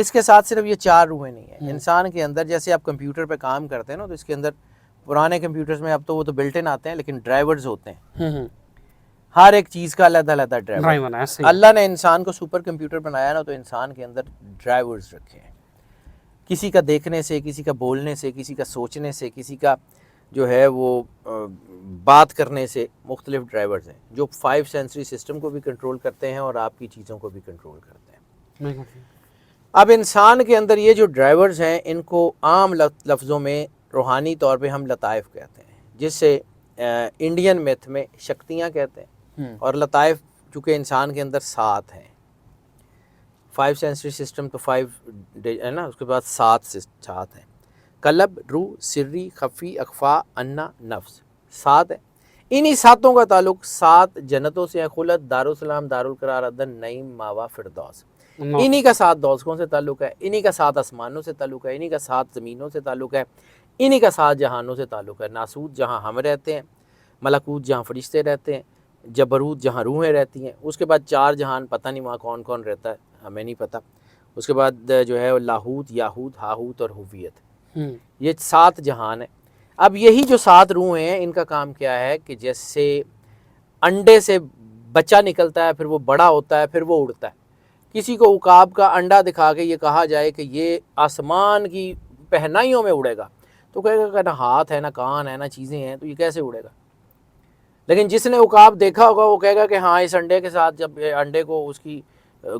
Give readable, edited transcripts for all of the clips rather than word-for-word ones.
اس کے ساتھ صرف یہ 4 روحیں نہیں ہیں انسان کے اندر. جیسے آپ کمپیوٹر پہ کام کرتے ہیں نا، تو اس کے اندر پرانے کمپیوٹرز میں اب تو وہ تو بلٹ ان آتے ہیں، لیکن ڈرائیورز ہوتے ہیں. ہر ایک چیز کا علیحدہ علیحدہ ڈرائیور. اللہ نے انسان کو سپر کمپیوٹر بنایا نا، تو انسان کے اندر ڈرائیورز رکھے ہیں. کسی کا دیکھنے سے، کسی کا بولنے سے، کسی کا سوچنے سے، کسی کا جو ہے وہ بات کرنے سے مختلف ڈرائیورز ہیں جو 5 سینسری سسٹم کو بھی کنٹرول کرتے ہیں اور آپ کی چیزوں کو بھی کنٹرول کرتے ہیں. اب انسان کے اندر یہ جو ڈرائیورز ہیں ان کو عام لفظوں میں روحانی طور پہ ہم لطائف کہتے ہیں، جس سے انڈین میتھ میں شکتیاں کہتے ہیں، اور لطائف چونکہ انسان کے اندر 7 ہیں. 5 سینسری سسٹم تو 5 ہے نا، اس کے بعد 7 ہیں. قلب، روح، سری، خفی، اخفا، انا، نفس، 7 ہیں. انہی 7 کا تعلق 7 جنتوں سے ہے: خلد، دارالسلام، دارالقرار، عدن، نعیم، ماوا، فردوس. انہی کا 7 دوزخوں سے تعلق ہے، انہی کا 7 آسمانوں سے تعلق ہے، انہی کا 7 زمینوں سے تعلق ہے، انہی کا 7 جہانوں سے تعلق ہے. ناسوت جہاں ہم رہتے ہیں، ملکوت جہاں فرشتے رہتے ہیں، جبروت جہاں روحیں رہتی ہیں. اس کے بعد 4 جہان پتہ نہیں وہاں کون کون رہتا ہے، ہمیں نہیں پتہ. اس کے بعد جو ہے لاہوت، یاہوت، ہاہوت اور ہویت. یہ 7 جہان ہیں. اب یہی جو 7 روح ہیں ان کا کام کیا ہے کہ جیسے انڈے سے بچہ نکلتا ہے، پھر وہ بڑا ہوتا ہے، پھر وہ اڑتا ہے. کسی کو عقاب کا انڈا دکھا کے یہ کہا جائے کہ یہ آسمان کی پہنائیوں میں اڑے گا، تو کہے گا کہ نہ ہاتھ ہے، نہ کان ہے، نہ چیزیں ہیں، تو یہ کیسے اڑے گا. لیکن جس نے عقاب دیکھا ہوگا وہ کہے گا کہ ہاں اس انڈے کے ساتھ جب انڈے کو اس کی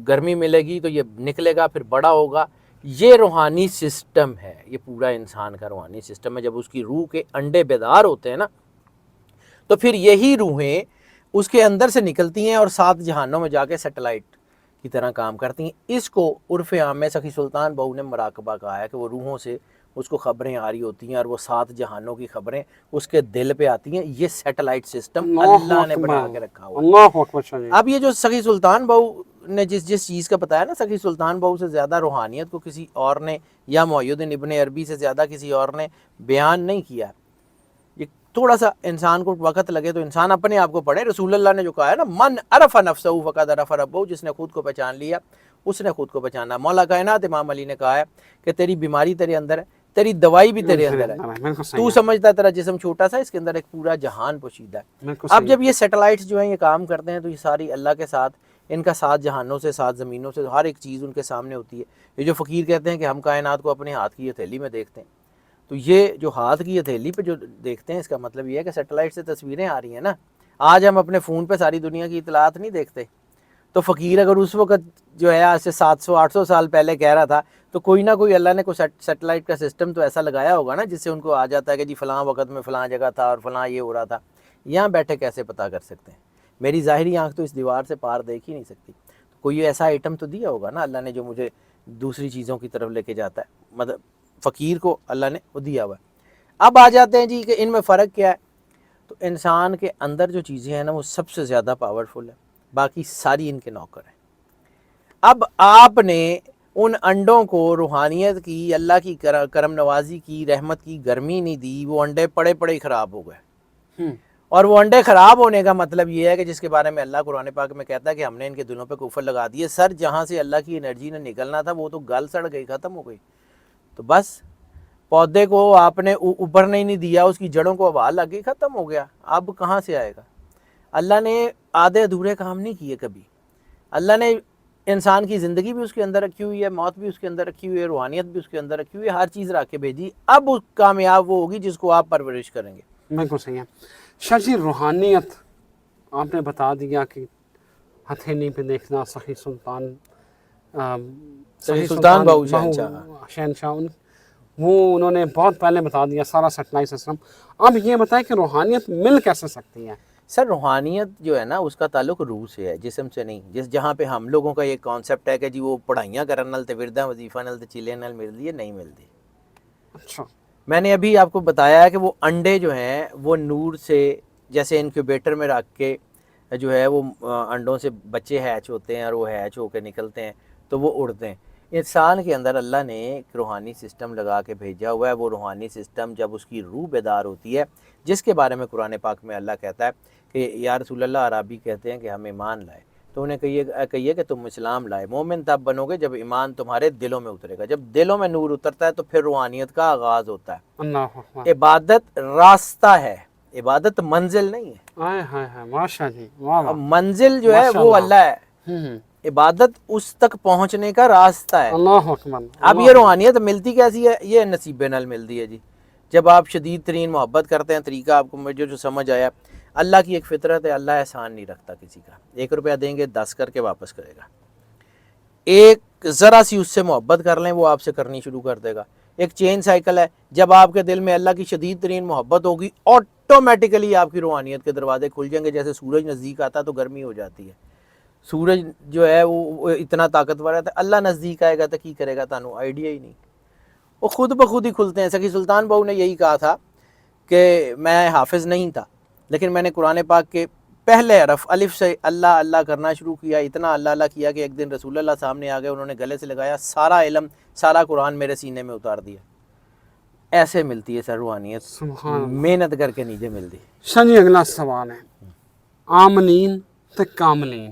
گرمی ملے گی تو یہ نکلے گا، پھر بڑا ہوگا. یہ روحانی سسٹم ہے، یہ پورا انسان کا روحانی سسٹم ہے. جب اس کی روح کے انڈے بیدار ہوتے ہیں نا، تو پھر یہی روحیں اس کے اندر سے نکلتی ہیں اور 7 جہانوں میں جا کے سیٹلائٹ کی طرح کام کرتی ہیں. اس کو عرف عام میں سخی سلطان بہو نے مراقبہ کہا ہے کہ وہ روحوں سے اس کو خبریں آ رہی ہوتی ہیں اور وہ 7 جہانوں کی خبریں اس کے دل پہ آتی ہیں. یہ سیٹلائٹ سسٹم اللہ نے بنا کے رکھا ہوا ہے. اب یہ جو سخی سلطان بہو نے جس چیز کا بتایا نا، سخی سلطان بہو سے زیادہ روحانیت کو کسی اور نے، یا محی الدین ابن عربی سے زیادہ کسی اور نے بیان نہیں کیا. یہ تھوڑا سا انسان کو وقت لگے تو انسان اپنے آپ کو پڑھے. رسول اللہ نے جو کہا ہے نا، من عرف نفسہ فقد عرف ربہ، جس نے خود کو پہچان لیا اس نے خود کو پہچانا. مولا کائنات امام علی نے کہا ہے کہ تیری بیماری تیرے اندر ہے، تیری دوائی بھی تیرے اندر ہے. تو سمجھتا ہے تیرا جسم چھوٹا سا، اس کے اندر ایک پورا جہان پوشیدہ ہے. اب جب یہ سیٹلائٹس جو ہیں یہ کام کرتے ہیں تو یہ ساری اللہ کے ساتھ، ان کا 7 جہانوں سے، 7 زمینوں سے ہر ایک چیز ان کے سامنے ہوتی ہے. یہ جو فقیر کہتے ہیں کہ ہم کائنات کو اپنے ہاتھ کی ہتھیلی میں دیکھتے ہیں، تو یہ جو ہاتھ کی ہتھیلی پہ جو دیکھتے ہیں اس کا مطلب یہ ہے کہ سیٹلائٹ سے تصویریں آ رہی ہیں نا. آج ہم اپنے فون پہ ساری دنیا کی اطلاعات نہیں دیکھتے، تو فقیر اگر اس وقت جو ہے آج سے 700-800 سال پہلے کہہ رہا تھا، تو کوئی نہ کوئی اللہ نے کوئی سیٹلائٹ کا سسٹم تو ایسا لگایا ہوگا نا جس سے ان کو آ جاتا ہے کہ جی فلاں وقت میں فلاں جگہ تھا اور فلاں یہ ہو رہا تھا. یہاں بیٹھے کیسے پتہ کر سکتے ہیں؟ میری ظاہری آنکھ تو اس دیوار سے پار دیکھ ہی نہیں سکتی. کوئی ایسا آئٹم تو دیا ہوگا نا اللہ نے جو مجھے دوسری چیزوں کی طرف لے کے جاتا ہے. مطلب فقیر کو اللہ نے وہ دیا ہوا ہے. اب آ جاتے ہیں جی کہ ان میں فرق کیا ہے. تو انسان کے اندر جو چیزیں ہیں نا وہ سب سے زیادہ پاورفل ہے، باقی ساری ان کے نوکر ہیں. اب آپ نے ان انڈوں کو روحانیت کی، اللہ کی کرم نوازی کی، رحمت کی گرمی نہیں دی، وہ انڈے پڑے پڑے ہی خراب ہو گئے. اور وہ انڈے خراب ہونے کا مطلب یہ ہے کہ جس کے بارے میں اللہ قرآن پاک میں کہتا ہے کہ ہم نے ان کے دلوں پہ کفر لگا دیے. سر جہاں سے اللہ کی انرجی نے نکلنا تھا وہ تو گل سڑ گئی، ختم ہو گئی. تو بس پودے کو آپ نے ابھرنے نہیں دیا، اس کی جڑوں کو ہوا لگ گئی، ختم ہو گیا. اب کہاں سے آئے گا؟ اللہ نے آدھے ادھورے کام نہیں کیے کبھی. اللہ نے انسان کی زندگی بھی اس کے اندر رکھی ہوئی ہے، موت بھی اس کے اندر رکھی ہوئی ہے، روحانیت بھی اس کے اندر رکھی ہوئی ہے، ہر چیز رکھ کے بھیجی. اب کامیاب وہ ہوگی جس کو آپ پرورش کریں گے. بالکل صحیح ہے. شاہ جی روحانیت آپ نے بتا دیا کہ ہتھیلی پہ دیکھنا، سخی سلطان بہو شہنشاہ وہ انہوں نے بہت پہلے بتا دیا سارا سیٹلائٹ سسٹم. اب یہ بتائیں کہ روحانیت مل کیسے سکتی ہے؟ سر روحانیت جو ہے نا اس کا تعلق روح سے ہے، جسم سے نہیں. جہاں پہ ہم لوگوں کا یہ کانسیپٹ ہے کہ جی وہ پڑھائیاں کرن نال تے ورداں وظیفہ نال تے چیلے نال ملدی ہے، نہیں ملتی. اچھا، میں نے ابھی آپ کو بتایا ہے کہ وہ انڈے جو ہیں وہ نور سے، جیسے انکیوبیٹر میں رکھ کے جو ہے وہ انڈوں سے بچے ہیچ ہوتے ہیں اور وہ ہیچ ہو کے نکلتے ہیں تو وہ اڑتے ہیں. انسان کے اندر اللہ نے ایک روحانی سسٹم لگا کے بھیجا ہوا ہے. وہ روحانی سسٹم جب اس کی روح بیدار ہوتی ہے، جس کے بارے میں قرآن پاک میں اللہ کہتا ہے کہ یا رسول اللہ عرابی کہتے ہیں کہ ہم ایمان لائے، تو انہیں کہیے کہ تم اسلام لائے. مومن تب بنو گے جب ایمان تمہارے دلوں میں اترے گا. جب دلوں میں نور اترتا ہے تو پھر روحانیت کا آغاز ہوتا ہے. اللہ اکبر. عبادت راستہ ہے, عبادت منزل نہیں ہے. ہائے ہائے ہائے ماشاء جی واہ واہ. اب منزل جو ہے ماشاء وہ اللہ. اللہ ہے, عبادت اس تک پہنچنے کا راستہ ہے. اللہ اکبر. اب یہ روحانیت ملتی کیسی ہے؟ یہ نصیب نال ملتی ہے جی. جب آپ شدید ترین محبت کرتے ہیں, طریقہ آپ کو مجھے جو سمجھ آیا, اللہ کی ایک فطرت ہے, اللہ احسان نہیں رکھتا کسی کا. 1 روپیہ دیں گے 10 کر کے واپس کرے گا. ایک ذرا سی اس سے محبت کر لیں وہ آپ سے کرنی شروع کر دے گا. ایک چین سائیکل ہے, جب آپ کے دل میں اللہ کی شدید ترین محبت ہوگی آٹومیٹیکلی آپ کی روحانیت کے دروازے کھل جائیں گے. جیسے سورج نزدیک آتا ہے تو گرمی ہو جاتی ہے. سورج جو ہے وہ اتنا طاقتور ہے, اللہ نزدیک آئے گا تو کی کرے گا, تانوں آئیڈیا ہی نہیں. وہ خود بخود ہی کھلتے ہیں. سخی سلطان بہو نے یہی کہا تھا کہ میں حافظ نہیں تھا, لیکن میں نے قرآن پاک کے پہلے حرف الف سے اللہ اللہ کرنا شروع کیا. اتنا اللہ اللہ کیا کہ ایک دن رسول اللہ سامنے آ گئے, انہوں نے گلے سے لگایا, سارا علم سارا قرآن میرے سینے میں اتار دیا. ایسے ملتی ہے سر روحانیت, سبحان اللہ. محنت کر کے نیچے ملتی. شاہ جی اگلا سوال ہے, عاملین تے کاملین,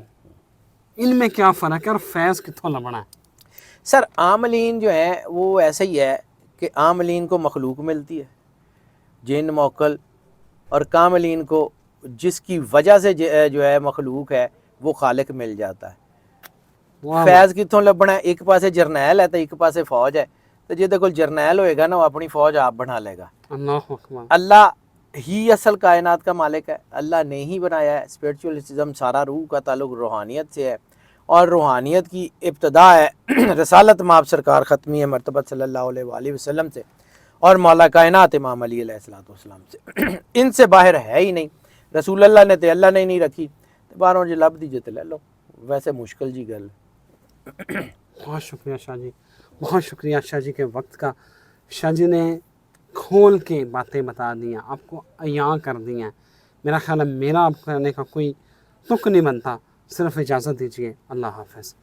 ان میں کیا فرق ہے اور فیض کتوں لبنا ہے؟ سر عاملین جو ہیں وہ ایسا ہی ہے کہ عاملین کو مخلوق ملتی ہے, جن موکل, اور کاملین کو جس کی وجہ سے جو ہے مخلوق ہے وہ خالق مل جاتا ہے. واہ واہ. فیض کتوں لبنا ہے؟ ایک پاسے جرنیل ہے تو ایک پاسے فوج ہے, تو جہدے کول جرنیل ہوئے گا نا وہ اپنی فوج آپ بنا لے گا. اللہ اکبر. اللہ ہی اصل کائنات کا مالک ہے, اللہ نے ہی بنایا ہے. اسپرچوئلزم سارا روح کا تعلق روحانیت سے ہے, اور روحانیت کی ابتدا ہے رسالت مآب سرکار ختمی مرتبہ صلی اللہ علیہ وآلہ وسلم سے, اور مولا کائنات امام علی علیہ السلام سے. ان سے باہر ہے ہی نہیں. رسول اللہ نے تے اللہ نے نہیں رکھی, باہروں جو لب دیجیے تو لے لو. ویسے مشکل جی گل. بہت شکریہ شاہ جی, بہت شکریہ شاہ جی کے وقت کا. شاہ جی نے کھول کے باتیں بتا دیا, آپ کو عیاں کر دیا. میرا خیال ہے میرا آپ کرنے کا کوئی تک نہیں بنتا. صرف اجازت دیجیے. اللہ حافظ.